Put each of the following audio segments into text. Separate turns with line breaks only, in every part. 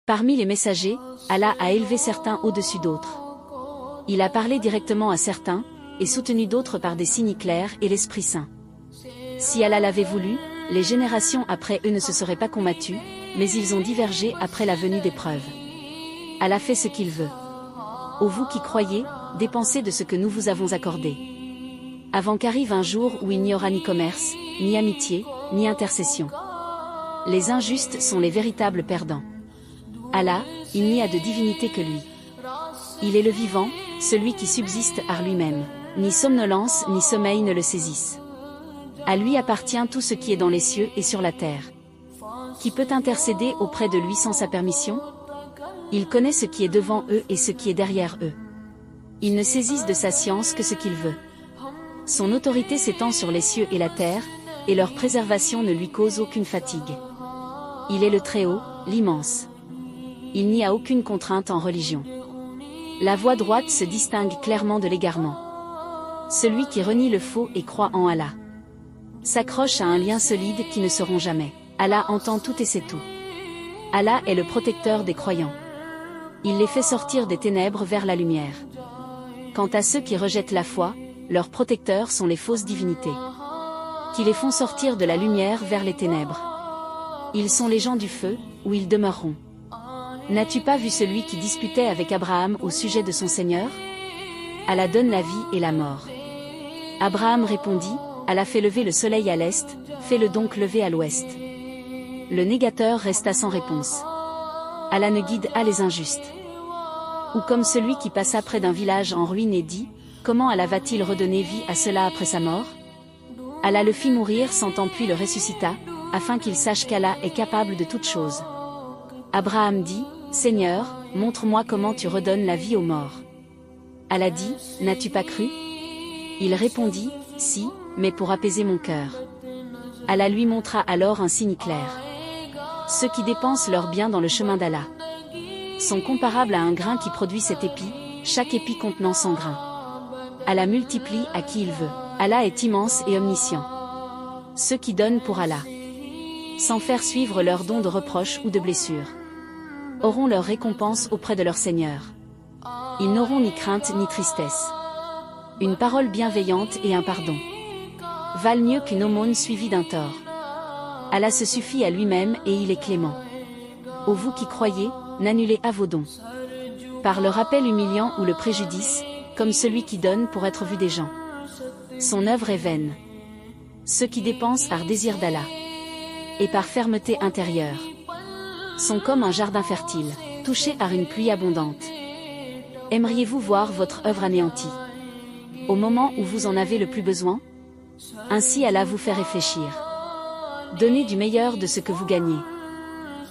Parmi les messagers, Allah a élevé certains au-dessus d'autres. Il a parlé directement à certains, et soutenu d'autres par des signes clairs et l'Esprit Saint. Si Allah l'avait voulu, les générations après eux ne se seraient pas combattues, mais ils ont divergé après la venue d'épreuves. Allah fait ce qu'il veut. Ô vous qui croyez, dépensez de ce que nous vous avons accordé. Avant qu'arrive un jour où il n'y aura ni commerce, ni amitié, ni intercession. Les injustes sont les véritables perdants. Allah, il n'y a de divinité que lui. Il est le vivant, celui qui subsiste par lui-même. Ni somnolence ni sommeil ne le saisissent. À lui appartient tout ce qui est dans les cieux et sur la terre. Qui peut intercéder auprès de lui sans sa permission? Il connaît ce qui est devant eux et ce qui est derrière eux. Ils ne saisissent de sa science que ce qu'il veut. Son autorité s'étend sur les cieux et la terre, et leur préservation ne lui cause aucune fatigue. Il est le Très-Haut, l'immense. Il n'y a aucune contrainte en religion. La voie droite se distingue clairement de l'égarement. Celui qui renie le faux et croit en Allah s'accroche à un lien solide qui ne se rompt jamais. Allah entend tout et sait tout. Allah est le protecteur des croyants. Il les fait sortir des ténèbres vers la lumière. Quant à ceux qui rejettent la foi, leurs protecteurs sont les fausses divinités, qui les font sortir de la lumière vers les ténèbres. Ils sont les gens du feu, où ils demeureront. N'as-tu pas vu celui qui disputait avec Abraham au sujet de son Seigneur? Allah donne la vie et la mort. Abraham répondit, Allah fait lever le soleil à l'est, fais-le donc lever à l'ouest. Le négateur resta sans réponse. Allah ne guide à les injustes. Ou comme celui qui passa près d'un village en ruine et dit, comment Allah va-t-il redonner vie à cela après sa mort? Allah le fit mourir sans temps puis le ressuscita, afin qu'il sache qu'Allah est capable de toutes choses. Abraham dit, Seigneur, montre-moi comment tu redonnes la vie aux morts. Allah dit, n'as-tu pas cru? Il répondit, si, mais pour apaiser mon cœur. Allah lui montra alors un signe clair. Ceux qui dépensent leurs biens dans le chemin d'Allah sont comparables à un grain qui produit 7 épis, chaque épi contenant 100 grains. Allah multiplie à qui il veut. Allah est immense et omniscient. Ceux qui donnent pour Allah, sans faire suivre leurs dons de reproches ou de blessures, auront leur récompense auprès de leur Seigneur. Ils n'auront ni crainte ni tristesse. Une parole bienveillante et un pardon valent mieux qu'une aumône suivie d'un tort. Allah se suffit à lui-même et il est clément. Ô vous qui croyez, n'annulez à vos dons par le rappel humiliant ou le préjudice, comme celui qui donne pour être vu des gens. Son œuvre est vaine. Ceux qui dépensent par désir d'Allah et par fermeté intérieure sont comme un jardin fertile, touché par une pluie abondante. Aimeriez-vous voir votre œuvre anéantie au moment où vous en avez le plus besoin? Ainsi Allah vous fait réfléchir. Donnez du meilleur de ce que vous gagnez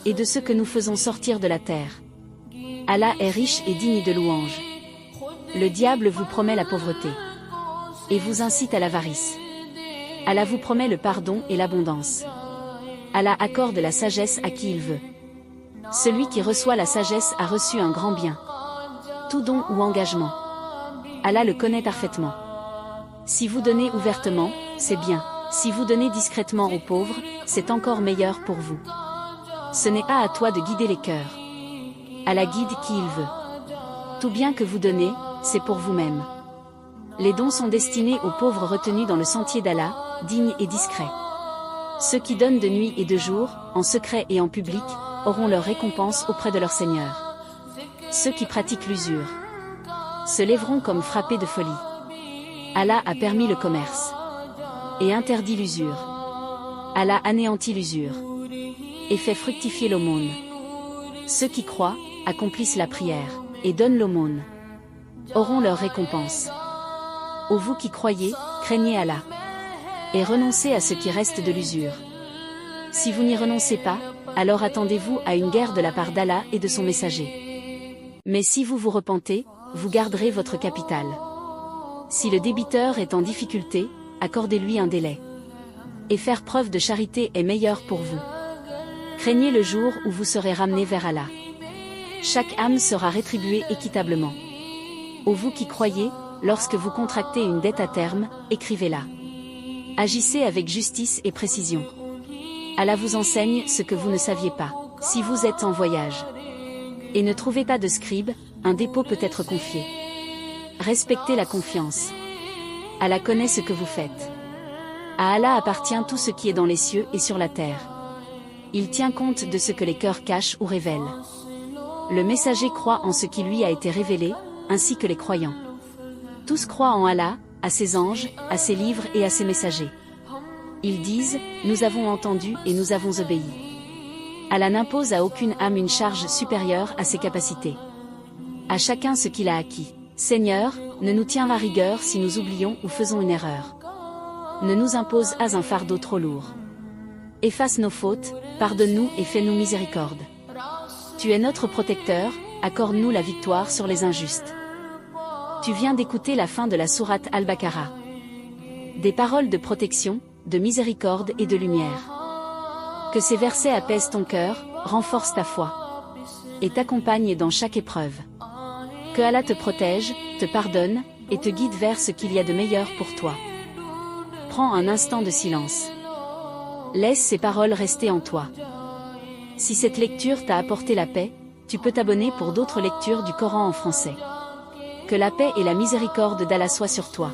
et de ce que nous faisons sortir de la terre. Allah est riche et digne de louange. Le diable vous promet la pauvreté et vous incite à l'avarice. Allah vous promet le pardon et l'abondance. Allah accorde la sagesse à qui il veut. Celui qui reçoit la sagesse a reçu un grand bien. Tout don ou engagement, Allah le connaît parfaitement. Si vous donnez ouvertement, c'est bien. Si vous donnez discrètement aux pauvres, c'est encore meilleur pour vous. Ce n'est pas à toi de guider les cœurs. Allah guide qui il veut. Tout bien que vous donnez, c'est pour vous-même. Les dons sont destinés aux pauvres retenus dans le sentier d'Allah, dignes et discrets. Ceux qui donnent de nuit et de jour, en secret et en public, auront leur récompense auprès de leur Seigneur. Ceux qui pratiquent l'usure se lèveront comme frappés de folie. Allah a permis le commerce et interdit l'usure. Allah anéantit l'usure et fait fructifier l'aumône. Ceux qui croient, accomplissent la prière et donnent l'aumône auront leur récompense. Ô vous qui croyez, craignez Allah et renoncez à ce qui reste de l'usure. Si vous n'y renoncez pas, alors attendez-vous à une guerre de la part d'Allah et de son messager. Mais si vous vous repentez, vous garderez votre capital. Si le débiteur est en difficulté, accordez-lui un délai. Et faire preuve de charité est meilleur pour vous. Craignez le jour où vous serez ramenés vers Allah. Chaque âme sera rétribuée équitablement. Ô vous qui croyez, lorsque vous contractez une dette à terme, écrivez-la. Agissez avec justice et précision. Allah vous enseigne ce que vous ne saviez pas. Si vous êtes en voyage, Et ne trouvez pas de scribe, un dépôt peut être confié. Respectez la confiance. Allah connaît ce que vous faites. À Allah appartient tout ce qui est dans les cieux et sur la terre. Il tient compte de ce que les cœurs cachent ou révèlent. Le messager croit en ce qui lui a été révélé, ainsi que les croyants. Tous croient en Allah, à ses anges, à ses livres et à ses messagers. Ils disent, nous avons entendu et nous avons obéi. Allah n'impose à aucune âme une charge supérieure à ses capacités. À chacun ce qu'il a acquis. Seigneur, ne nous tiens à rigueur si nous oublions ou faisons une erreur. Ne nous impose pas un fardeau trop lourd. Efface nos fautes, pardonne-nous et fais-nous miséricorde. Tu es notre protecteur, accorde-nous la victoire sur les injustes. Tu viens d'écouter la fin de la sourate Al-Baqarah. Des paroles de protection, de miséricorde et de lumière. Que ces versets apaisent ton cœur, renforcent ta foi. Et t'accompagnent dans chaque épreuve. Que Allah te protège, te pardonne, et te guide vers ce qu'il y a de meilleur pour toi. Prends un instant de silence. Laisse ces paroles rester en toi. Si cette lecture t'a apporté la paix, tu peux t'abonner pour d'autres lectures du Coran en français. Que la paix et la miséricorde d'Allah soient sur toi.